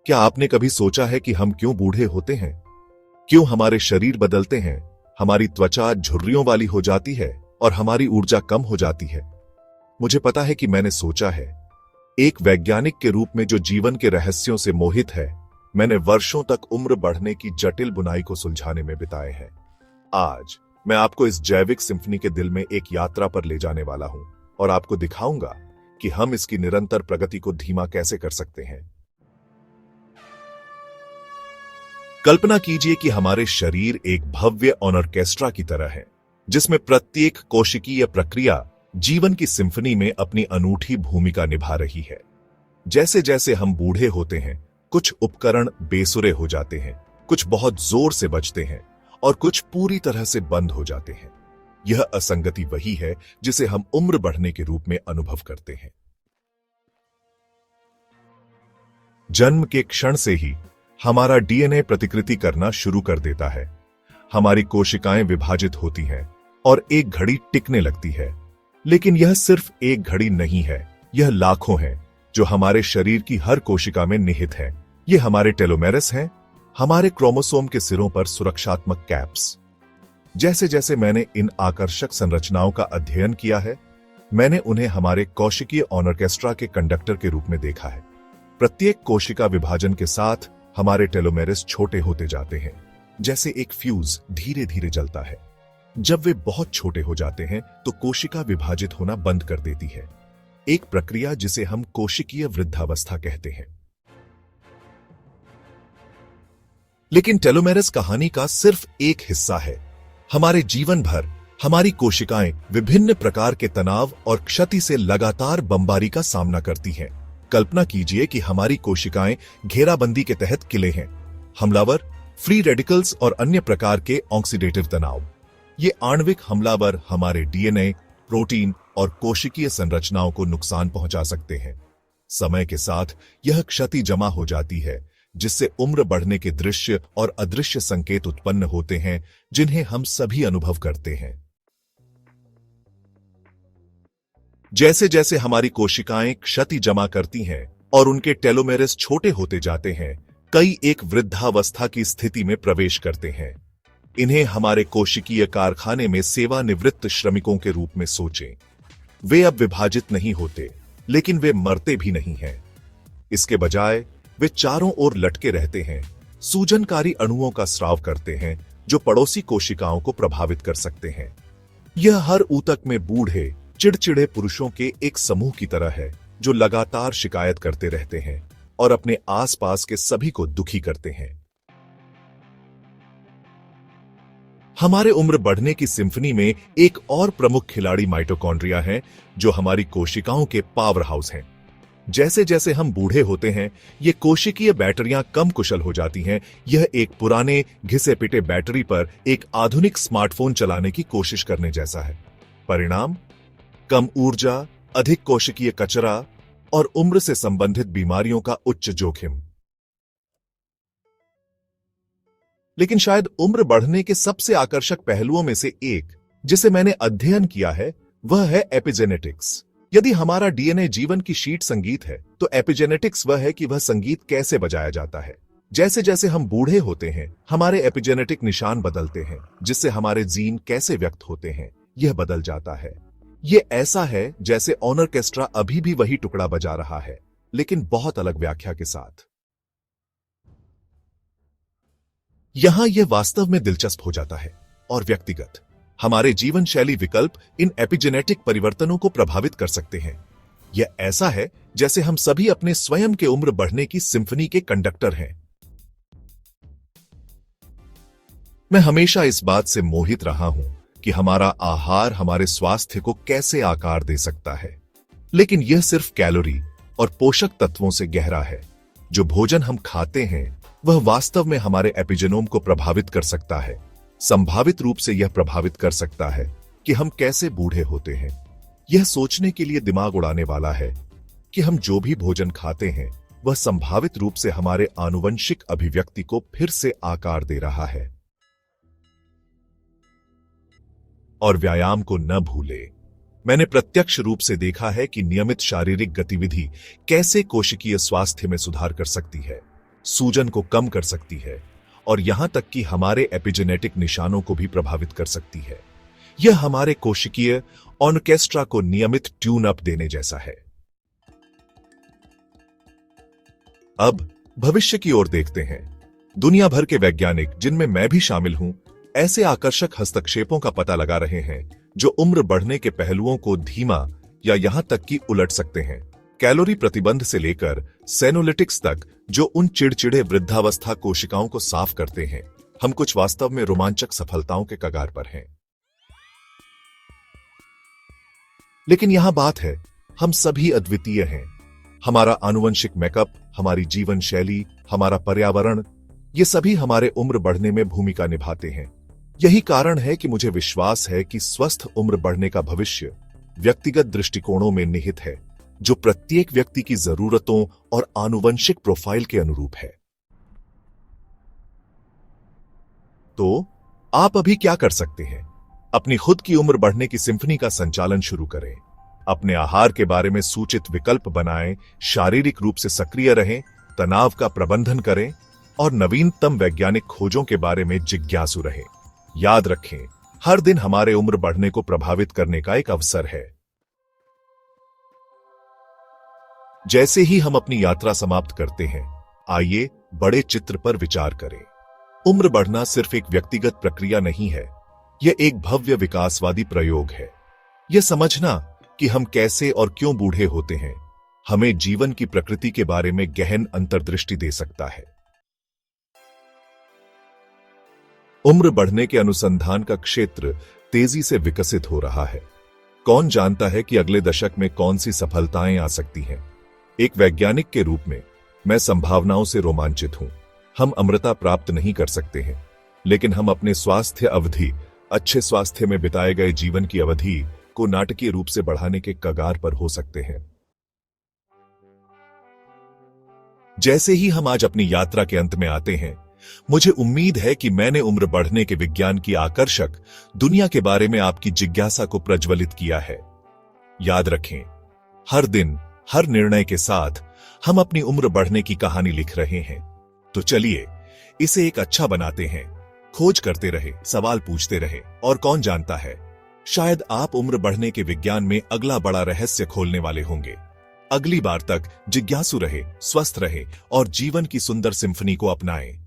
क्या आपने कभी सोचा है कि हम क्यों बूढ़े होते हैं? क्यों हमारे शरीर बदलते हैं, हमारी त्वचा झुर्रियों वाली हो जाती है और हमारी ऊर्जा कम हो जाती है? मुझे पता है कि मैंने सोचा है। एक वैज्ञानिक के रूप में जो जीवन के रहस्यों से मोहित है, मैंने वर्षों तक उम्र बढ़ने की जटिल बुनाई को सुलझाने में बिताए हैं। आज मैं आपको इस जैविक सिम्फनी के दिल में एक यात्रा पर ले जाने वाला हूं और आपको दिखाऊंगा कि हम इसकी निरंतर प्रगति को धीमा कैसे कर सकते हैं। कल्पना कीजिए कि हमारे शरीर एक भव्य ऑर्केस्ट्रा की तरह है, जिसमें प्रत्येक कोशिकीय प्रक्रिया जीवन की सिम्फनी में अपनी अनूठी भूमिका निभा रही है। जैसे जैसे हम बूढ़े होते हैं, कुछ उपकरण बेसुरे हो जाते हैं, कुछ बहुत जोर से बजते हैं और कुछ पूरी तरह से बंद हो जाते हैं। यह असंगति वही है जिसे हम उम्र बढ़ने के रूप में अनुभव करते हैं। जन्म के क्षण से ही हमारा डीएनए प्रतिकृति करना शुरू कर देता है। हमारी कोशिकाएं विभाजित होती हैं और एक घड़ी टिकने लगती है। लेकिन यह सिर्फ एक घड़ी नहीं है, यह लाखों है जो हमारे शरीर की हर कोशिका में निहित है। ये हमारे टेलोमेरस हैं, हमारे क्रोमोसोम के सिरों पर सुरक्षात्मक कैप्स। जैसे जैसे मैंने इन आकर्षक संरचनाओं का अध्ययन किया है, मैंने उन्हें हमारे कोशिकीय ऑर्केस्ट्रा के कंडक्टर के रूप में देखा है। प्रत्येक कोशिका विभाजन के साथ हमारे टेलोमेरस छोटे होते जाते हैं, जैसे एक फ्यूज धीरे धीरे जलता है। जब वे बहुत छोटे हो जाते हैं तो कोशिका विभाजित होना बंद कर देती है, एक प्रक्रिया जिसे हम कोशिकीय वृद्धावस्था कहते हैं। लेकिन टेलोमेरस कहानी का सिर्फ एक हिस्सा है। हमारे जीवन भर हमारी कोशिकाएं विभिन्न प्रकार के तनाव और क्षति से लगातार बमबारी का सामना करती हैं। कल्पना कीजिए कि हमारी कोशिकाएं घेराबंदी के तहत किले हैं। हमलावर, फ्री रेडिकल्स और अन्य प्रकार के ऑक्सीडेटिव तनाव। ये आणविक हमलावर हमारे डीएनए, प्रोटीन और कोशिकीय संरचनाओं को नुकसान पहुंचा सकते हैं। समय के साथ यह क्षति जमा हो जाती है, जिससे उम्र बढ़ने के दृश्य और अदृश्य संकेत उत्पन्न होते हैं, जिन्हें हम सभी अनुभव करते हैं। जैसे जैसे हमारी कोशिकाएं क्षति जमा करती हैं और उनके टेलोमेरस छोटे होते जाते हैं, कई एक वृद्धावस्था की स्थिति में प्रवेश करते हैं। इन्हें हमारे कोशिकीय कारखाने में सेवानिवृत्त श्रमिकों के रूप में सोचें। वे अब विभाजित नहीं होते, लेकिन वे मरते भी नहीं हैं। इसके बजाय वे चारों ओर लटके रहते हैं, सूजनकारी अणुओं का स्राव करते हैं जो पड़ोसी कोशिकाओं को प्रभावित कर सकते हैं। यह हर ऊतक में बूढ़े चिड़चिड़े पुरुषों के एक समूह की तरह है, जो लगातार शिकायत करते रहते हैं और अपने आसपास के सभी को दुखी करते हैं। हमारे उम्र बढ़ने की सिम्फनी में एक और प्रमुख खिलाड़ी माइटोकॉन्ड्रिया है, जो हमारी कोशिकाओं के पावर हाउस हैं। जैसे जैसे हम बूढ़े होते हैं, ये कोशिकीय बैटरियां कम कुशल हो जाती हैं। यह एक पुराने घिसे पिटे बैटरी पर एक आधुनिक स्मार्टफोन चलाने की कोशिश करने जैसा है। परिणाम: कम ऊर्जा, अधिक कोशिकीय कचरा और उम्र से संबंधित बीमारियों का उच्च जोखिम। लेकिन शायद उम्र बढ़ने के सबसे आकर्षक पहलुओं में से एक, जिसे मैंने अध्ययन किया है, वह है एपिजेनेटिक्स। यदि हमारा डीएनए जीवन की शीट संगीत है, तो एपिजेनेटिक्स वह है कि वह संगीत कैसे बजाया जाता है। जैसे जैसे हम बूढ़े होते हैं, हमारे एपिजेनेटिक निशान बदलते हैं, जिससे हमारे जीन कैसे व्यक्त होते हैं, यह बदल जाता है। यह ऐसा है जैसे ऑर्केस्ट्रा अभी भी वही टुकड़ा बजा रहा है, लेकिन बहुत अलग व्याख्या के साथ। यहां यह वास्तव में दिलचस्प हो जाता है और व्यक्तिगत। हमारे जीवन शैली विकल्प इन एपिजेनेटिक परिवर्तनों को प्रभावित कर सकते हैं। यह ऐसा है जैसे हम सभी अपने स्वयं के उम्र बढ़ने की सिम्फनी के कंडक्टर हैं। मैं हमेशा इस बात से मोहित रहा हूं कि हमारा आहार हमारे स्वास्थ्य को कैसे आकार दे सकता है। लेकिन यह सिर्फ कैलोरी और पोषक तत्वों से गहरा है। जो भोजन हम खाते हैं, वह वास्तव में हमारे एपिजेनोम को प्रभावित कर सकता है। संभावित रूप से यह प्रभावित कर सकता है कि हम कैसे बूढ़े होते हैं। यह सोचने के लिए दिमाग उड़ाने वाला है कि हम जो भी भोजन खाते हैं, वह संभावित रूप से हमारे आनुवंशिक अभिव्यक्ति को फिर से आकार दे रहा है। और व्यायाम को न भूले। मैंने प्रत्यक्ष रूप से देखा है कि नियमित शारीरिक गतिविधि कैसे कोशिकीय स्वास्थ्य में सुधार कर सकती है। सूजन को कम कर सकती है और यहां तक कि हमारे एपिजेनेटिक निशानों को भी प्रभावित कर सकती है। यह हमारे कोशिकीय ऑर्केस्ट्रा को नियमित ट्यून अप देने जैसा है। अब भविष्य की ओर देखते हैं। दुनिया भर के वैज्ञानिक, जिनमें मैं भी शामिल हूं, ऐसे आकर्षक हस्तक्षेपों का पता लगा रहे हैं जो उम्र बढ़ने के पहलुओं को धीमा या यहां तक कि उलट सकते हैं। कैलोरी प्रतिबंध से लेकर सेनोलिटिक्स तक, जो उन चिड़चिड़े वृद्धावस्था कोशिकाओं को साफ करते हैं। हम कुछ वास्तव में रोमांचक सफलताओं के कगार पर हैं। लेकिन यहां बात है, हम सभी अद्वितीय हैं। हमारा आनुवंशिक मेकअप, हमारी जीवन शैली, हमारा पर्यावरण, ये सभी हमारे उम्र बढ़ने में भूमिका निभाते हैं। यही कारण है कि मुझे विश्वास है कि स्वस्थ उम्र बढ़ने का भविष्य व्यक्तिगत दृष्टिकोणों में निहित है, जो प्रत्येक व्यक्ति की जरूरतों और आनुवंशिक प्रोफाइल के अनुरूप है। तो आप अभी क्या कर सकते हैं? अपनी खुद की उम्र बढ़ने की सिम्फनी का संचालन शुरू करें। अपने आहार के बारे में सूचित विकल्प बनाएं, शारीरिक रूप से सक्रिय रहें, तनाव का प्रबंधन करें और नवीनतम वैज्ञानिक खोजों के बारे में जिज्ञासु रहें। याद रखें, हर दिन हमारे उम्र बढ़ने को प्रभावित करने का एक अवसर है। जैसे ही हम अपनी यात्रा समाप्त करते हैं, आइए बड़े चित्र पर विचार करें। उम्र बढ़ना सिर्फ एक व्यक्तिगत प्रक्रिया नहीं है, यह एक भव्य विकासवादी प्रयोग है। यह समझना कि हम कैसे और क्यों बूढ़े होते हैं, हमें जीवन की प्रकृति के बारे में गहन अंतर्दृष्टि दे सकता है। उम्र बढ़ने के अनुसंधान का क्षेत्र तेजी से विकसित हो रहा है। कौन जानता है कि अगले दशक में कौन सी सफलताएं आ सकती हैं? एक वैज्ञानिक के रूप में मैं संभावनाओं से रोमांचित हूं। हम अमरता प्राप्त नहीं कर सकते हैं, लेकिन हम अपने स्वास्थ्य अवधि, अच्छे स्वास्थ्य में बिताए गए जीवन की अवधि को नाटकीय रूप से बढ़ाने के कगार पर हो सकते हैं। जैसे ही हम आज अपनी यात्रा के अंत में आते हैं, मुझे उम्मीद है कि मैंने उम्र बढ़ने के विज्ञान की आकर्षक दुनिया के बारे में आपकी जिज्ञासा को प्रज्वलित किया है। याद रखें, हर दिन, हर निर्णय के साथ हम अपनी उम्र बढ़ने की कहानी लिख रहे हैं। तो चलिए इसे एक अच्छा बनाते हैं। खोज करते रहे, सवाल पूछते रहे, और कौन जानता है, शायद आप उम्र बढ़ने के विज्ञान में अगला बड़ा रहस्य खोलने वाले होंगे। अगली बार तक जिज्ञासु रहे, स्वस्थ रहे और जीवन की सुंदर सिम्फनी को अपनाएं।